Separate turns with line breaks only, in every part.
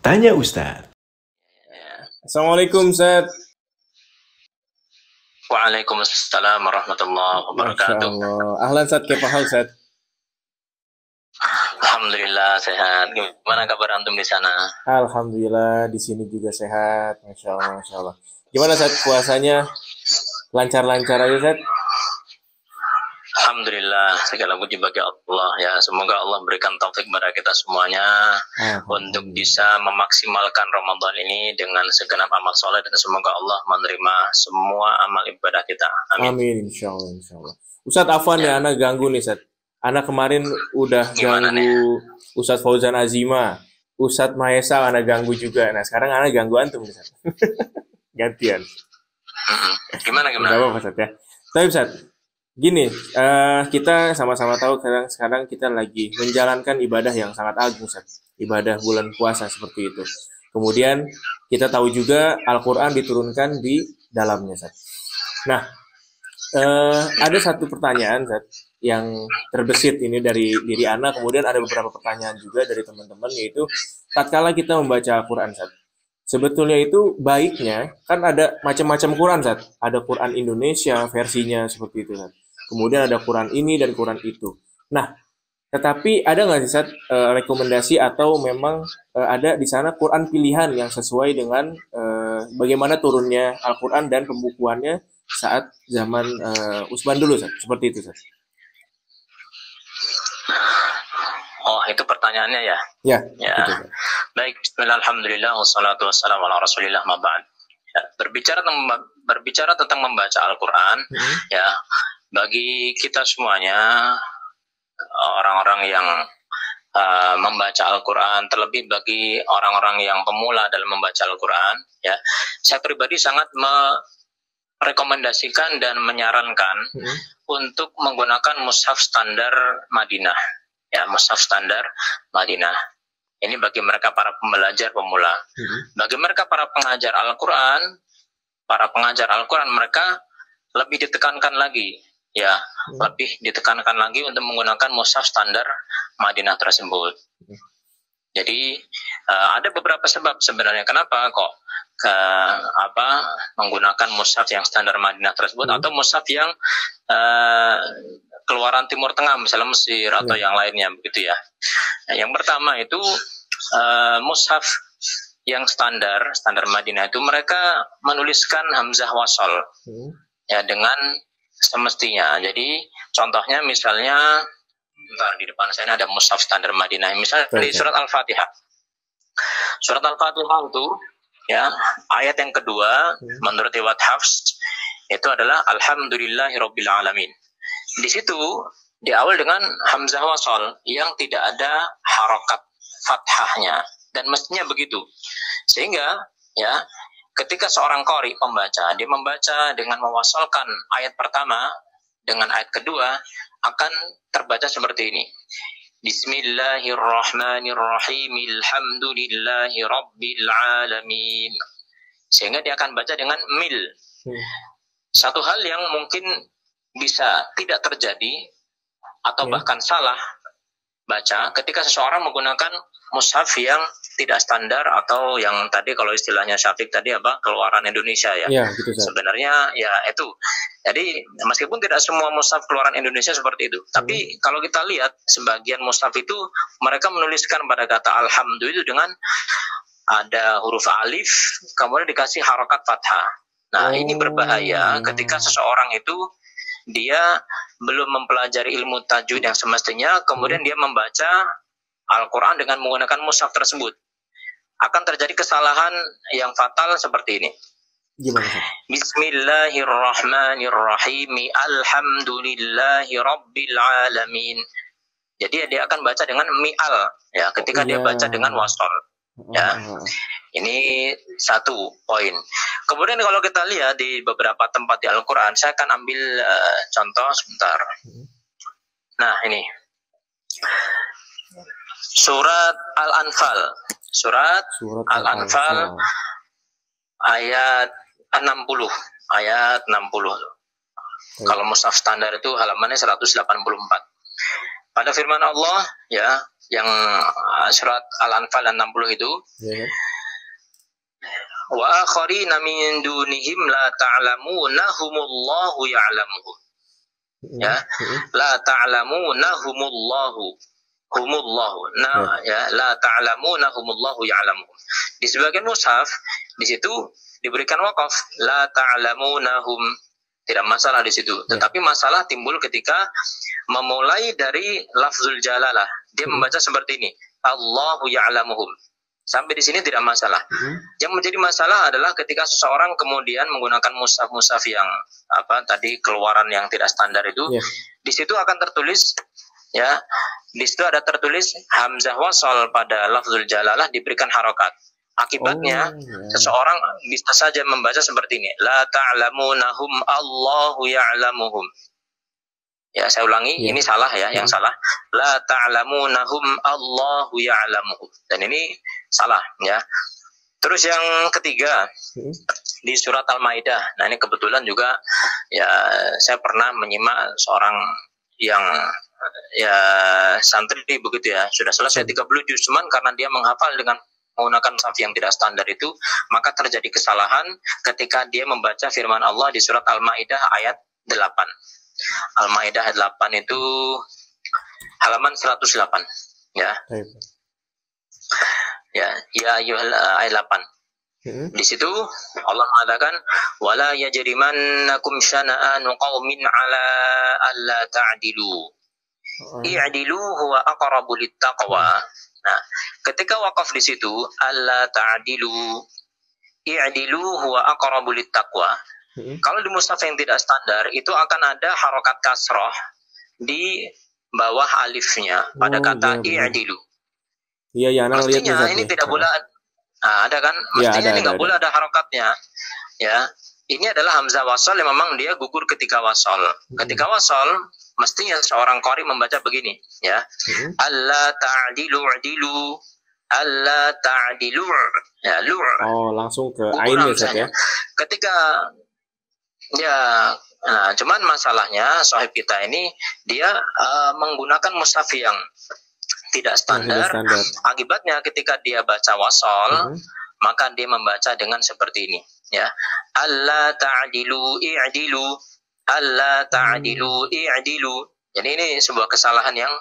Tanya Ustadz.
Assalamualaikum Ustaz.
Waalaikumsalam warahmatullahi wabarakatuh.
Masya Allah. Ahlan Ustaz, kaifa hal Ustaz?
Alhamdulillah sehat. Gimana kabar antum di sana?
Alhamdulillah di sini juga sehat. Masya Allah, Masya Allah. Gimana Ustaz puasanya? Lancar-lancar aja Ustaz?
Alhamdulillah, segala puji bagi Allah ya. Semoga Allah berikan taufik kepada kita semuanya untuk bisa memaksimalkan Ramadan ini dengan segenap amal soleh, dan semoga Allah menerima semua amal ibadah kita. Amin.
Amin, insya Allah, insya Allah. Ustaz Afwan ya, anak ganggu nih Ustaz. Anak kemarin udah
Gimana
ganggu Ustaz Fauzan Azima, Ustaz Mahesa anak ganggu juga. Nah sekarang anak ganggu antum nih Ustaz. Gantian.
Gimana?
Gak apa-apa Ustaz ya. Tapi Ustaz, gini, kita sama-sama tahu sekarang kita lagi menjalankan ibadah yang sangat agung, Ustaz. Ibadah bulan puasa seperti itu. Kemudian kita tahu juga Al-Quran diturunkan di dalamnya, Ustaz. Nah, ada satu pertanyaan, Ustaz, yang terbesit ini dari diri Ana. Kemudian ada beberapa pertanyaan juga dari teman-teman, yaitu tatkala kita membaca Al-Quran, Ustaz. Sebetulnya itu baiknya, kan ada macam-macam Quran, Ustaz. Ada Quran Indonesia versinya seperti itu, Ustaz. Kemudian ada Quran ini dan Quran itu. Nah, tetapi ada nggak sih Ustaz, rekomendasi atau memang ada di sana Quran pilihan yang sesuai dengan bagaimana turunnya Al-Quran dan pembukuannya saat zaman Utsman dulu, Ustaz? Seperti itu, Ustaz.
Oh, itu pertanyaannya ya?
Ya.
Gitu. Baik, bismillah, alhamdulillah, wassalatu wassalamu ala rasulillah, ma ba'd. Ya, berbicara tentang membaca Al-Quran, ya, bagi kita semuanya, orang-orang yang membaca Al-Quran, terlebih bagi orang-orang yang pemula dalam membaca Al-Quran, ya, saya pribadi sangat merekomendasikan dan menyarankan untuk menggunakan mushaf standar Madinah. Ya, mushaf standar Madinah. Ini bagi mereka para pembelajar pemula. Bagi mereka para pengajar Al-Quran, mereka lebih ditekankan lagi, ya, lebih ditekankan lagi untuk menggunakan mushaf standar Madinah tersebut. Jadi ada beberapa sebab sebenarnya kenapa kok menggunakan mushaf yang standar Madinah tersebut atau mushaf yang keluaran Timur Tengah, misalnya Mesir atau yang lainnya, begitu ya. Nah, yang pertama itu mushaf yang standar Madinah itu mereka menuliskan hamzah wasol ya dengan semestinya. Jadi contohnya misalnya di depan saya ada mushaf standar Madinah, misalnya di surat Al-Fatihah. Surat Al-Fatihah itu ya ayat yang kedua menurut riwayat Hafs itu adalah alhamdulillahirabbil alamin. Di situ di awal dengan hamzah wasol yang tidak ada harokat fathahnya, dan mestinya begitu. Sehingga ya ketika seorang qari pembaca, dia membaca dengan mewasolkan ayat pertama dengan ayat kedua akan terbaca seperti ini. Bismillahirrahmanirrahim, alhamdulillahi rabbil alamin. Sehingga dia akan baca dengan mil. Satu hal yang mungkin bisa tidak terjadi atau bahkan salah baca ketika seseorang menggunakan mushaf yang tidak standar atau yang tadi kalau istilahnya Syafiq tadi keluaran Indonesia ya.
Gitu,
sebenarnya ya itu. Jadi meskipun tidak semua mushaf keluaran Indonesia seperti itu, tapi kalau kita lihat sebagian mushaf itu mereka menuliskan pada kata alhamdulillah itu dengan ada huruf alif kemudian dikasih harokat fathah. Nah, ini berbahaya ketika seseorang itu dia belum mempelajari ilmu tajwid yang semestinya, kemudian dia membaca Al-Quran dengan menggunakan mushaf tersebut. Akan terjadi kesalahan yang fatal seperti ini.
Gimana?
Bismillahirrahmanirrahim, alhamdulillahi rabbil alamin. Jadi dia akan baca dengan mi'al, ya, ketika dia baca dengan wasol. Ya. Ini satu poin. Kemudian kalau kita lihat di beberapa tempat di Al-Quran, saya akan ambil contoh sebentar. Nah, ini. Surat Al-Anfal. Surat Al-Anfal ayat 60. Ayat 60. Kalau mushaf standar itu halamannya 184. Pada firman Allah, ya, yang surat Al-Anfal 60 itu.
Ya.
Wa akharina min dunihim la ta'lamunahumullahu ya'lamuhum. Ya, la ta'lamunahumullahu humullahu. Nah, ya, la ta'lamunahumullahu ya'lamuhum. Di sebagian mushaf di situ diberikan wakaf, la ta'lamunahum. Tidak masalah di situ. Tetapi masalah timbul ketika memulai dari lafzul jalalah. Dia membaca seperti ini, Allahu ya'lamuhum. Sampai di sini tidak masalah. Yang menjadi masalah adalah ketika seseorang kemudian menggunakan mushaf-mushaf yang tadi keluaran yang tidak standar itu, di situ akan tertulis, ya, di situ ada tertulis hamzah wasal pada lafzul jalalah diberikan harokat. Akibatnya seseorang bisa saja membaca seperti ini, la ta'lamunahum Allahu ya'lamuhum. Ya, saya ulangi, ini salah ya, yang salah. La ta'lamunahum Allahu ya'lamuhum. Dan ini salah ya. Terus yang ketiga di surat Al-Maidah. Nah, ini kebetulan juga ya saya pernah menyimak seorang yang ya santri begitu ya. Sudah selesai 30 juz, cuman karena dia menghafal dengan menggunakan mushaf yang tidak standar itu, maka terjadi kesalahan ketika dia membaca firman Allah di surat Al-Maidah ayat 8. Al-Maidah ayat 8 itu halaman 108 ya. Ya ayat 8. Di situ Allah mengatakan wala yajrimannakum syana'anu qaumin ala alla ta'dilu. I'dilu huwa aqrabu littaqwa. Nah, ketika wakaf di situ alla ta'dilu i'dilu huwa aqrabu littaqwa. Kalau di mushaf yang tidak standar itu akan ada harokat kasroh di bawah alifnya pada kata i'dilu.
Iya,
mestinya ini tidak boleh ada kan? Mestinya ini nggak boleh ada harokatnya. Ya, ini adalah hamzah wasal yang memang dia gugur ketika wasal. Ketika wasal mestinya seorang qari membaca begini, ya. Alla ta'dilu i'dilu. Alla ta'dilu. Ya, lu'.
Oh, langsung ke ain ya.
Ketika ya, nah, cuman masalahnya sahib kita ini dia menggunakan mushaf yang tidak standar. Akibatnya ketika dia baca wasol, maka dia membaca dengan seperti ini, ya. Alla ta'dilu i'dilu, alla ta'dilu i'dilu. Jadi ini sebuah kesalahan yang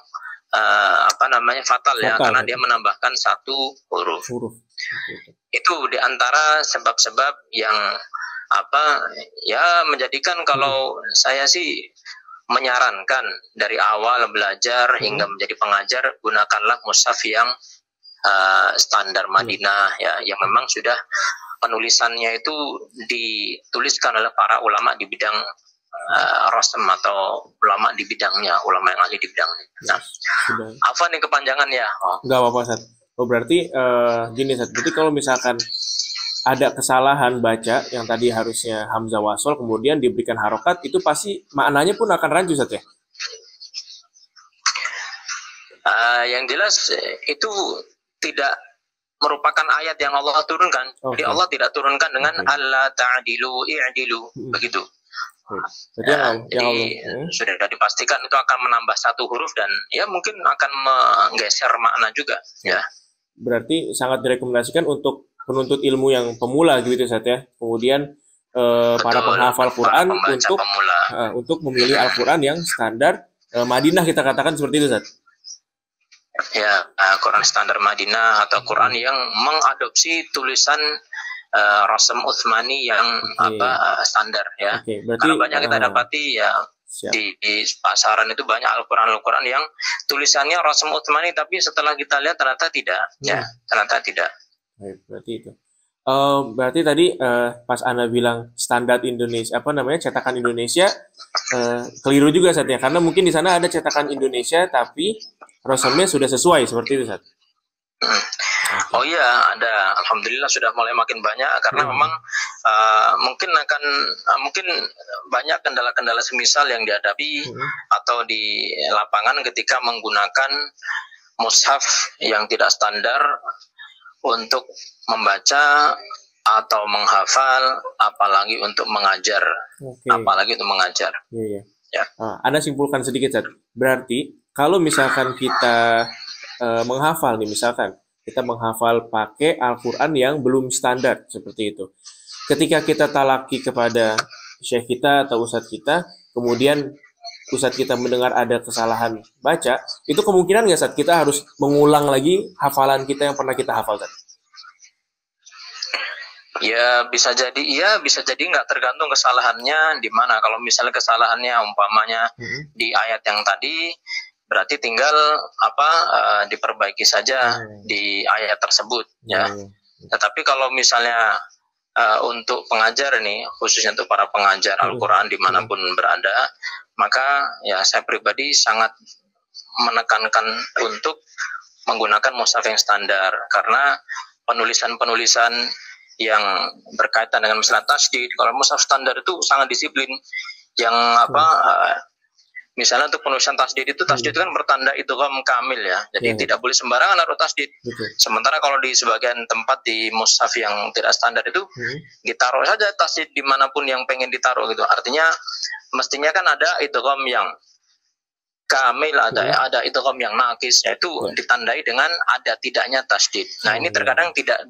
fatal ya, karena dia menambahkan satu huruf. Itu diantara sebab-sebab yang menjadikan kalau saya sih menyarankan dari awal belajar hingga menjadi pengajar, gunakanlah mushaf yang standar Madinah ya, yang memang sudah penulisannya itu dituliskan oleh para ulama di bidang rosem atau ulama di bidangnya, ulama yang ahli di bidangnya. Nah, apa nih kepanjangan ya?
Enggak apa-apa, Ustaz. Oh, berarti gini, Ustaz. Berarti kalau misalkan ada kesalahan baca yang tadi harusnya hamzah wasol kemudian diberikan harokat, itu pasti maknanya pun akan rancu, Ustaz ya?
Yang jelas itu tidak merupakan ayat yang Allah turunkan. Jadi Allah tidak turunkan dengan alla ta'dilu i'dilu, begitu. Jadi sudah dipastikan itu akan menambah satu huruf dan ya mungkin akan menggeser makna juga. Ya.
Berarti sangat direkomendasikan untuk penuntut ilmu yang pemula gitu, Ustaz ya. Kemudian para penghafal Quran untuk memilih Al-Quran yang standar Madinah, kita katakan seperti itu, Ustaz.
Ya, Quran standar Madinah atau Quran yang mengadopsi tulisan Rasem Utsmani yang standar ya. Berarti, karena banyak kita dapati ya di pasaran itu banyak Al-Quran yang tulisannya Rasem Utsmani, tapi setelah kita lihat ternyata tidak. Ya, ternyata tidak.
Berarti itu. Berarti tadi pas Anda bilang standar Indonesia, cetakan Indonesia, keliru juga, Ustaz ya, karena mungkin di sana ada cetakan Indonesia tapi Rasemnya sudah sesuai seperti itu, Ustaz.
Oh iya, ada. Alhamdulillah sudah mulai makin banyak karena memang mungkin banyak kendala-kendala semisal yang dihadapi atau di lapangan ketika menggunakan mushaf yang tidak standar untuk membaca atau menghafal, apalagi untuk mengajar.
Anda simpulkan sedikit, Ustaz. Berarti kalau misalkan kita menghafal nih, misalkan kita menghafal pakai Al-Quran yang belum standar seperti itu. Ketika kita talaki kepada syekh kita atau ustadz kita, kemudian ustadz kita mendengar ada kesalahan baca, itu kemungkinan nggak saat kita harus mengulang lagi hafalan kita yang pernah kita hafal tadi?
Ya bisa jadi iya, bisa jadi nggak, tergantung kesalahannya di mana. Kalau misalnya kesalahannya umpamanya di ayat yang tadi, berarti tinggal diperbaiki saja di ayat tersebut ya. Tetapi kalau misalnya untuk pengajar nih, khususnya untuk para pengajar Al-Quran dimanapun berada, maka ya saya pribadi sangat menekankan untuk menggunakan mushaf yang standar, karena penulisan-penulisan yang berkaitan dengan masalah tasydid, kalau mushaf standar itu sangat disiplin. Yang misalnya untuk penulisan tasydid itu, tasydid kan bertanda idgham kamil ya, jadi tidak boleh sembarangan naruh tasydid. Sementara kalau di sebagian tempat di mushaf yang tidak standar itu ditaruh saja tasydid dimanapun yang pengen ditaruh gitu. Artinya mestinya kan ada idgham yang kamil, ada idgham yang nakis, yaitu ditandai dengan ada tidaknya tasydid. Nah ini terkadang tidak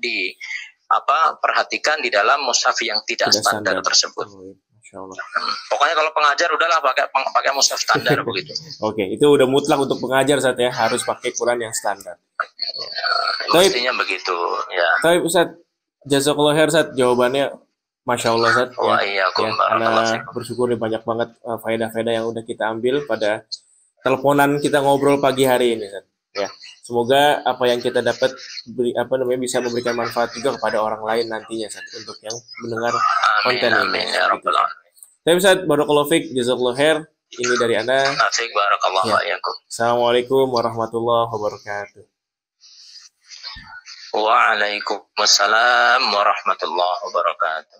perhatikan di dalam mushaf yang tidak standar tersebut. Pokoknya kalau pengajar udahlah pakai mushaf standar begitu.
Oke, itu udah mutlak untuk pengajar saat ya, harus pakai Quran yang standar.
Mestinya begitu ya.
Tapi Ustaz, jazakallah khair Ustaz, jawabannya Masya Allah Ustaz.
Wah iya,
karena bersyukur nih banyak banget faedah-faedah yang udah kita ambil pada teleponan kita ngobrol pagi hari ini Ustaz. Ya, semoga apa yang kita dapat bisa memberikan manfaat juga kepada orang lain nantinya Ustaz, untuk yang mendengar konten ini.
Amin ya rabbal alamin.
Tapi Ustaz, barakallahu fiik, jazakallahu khair. Ini dari Anda.
Asik, barakallahu fiikum.
Assalamualaikum warahmatullahi wabarakatuh.
Waalaikumsalam warahmatullahi wabarakatuh.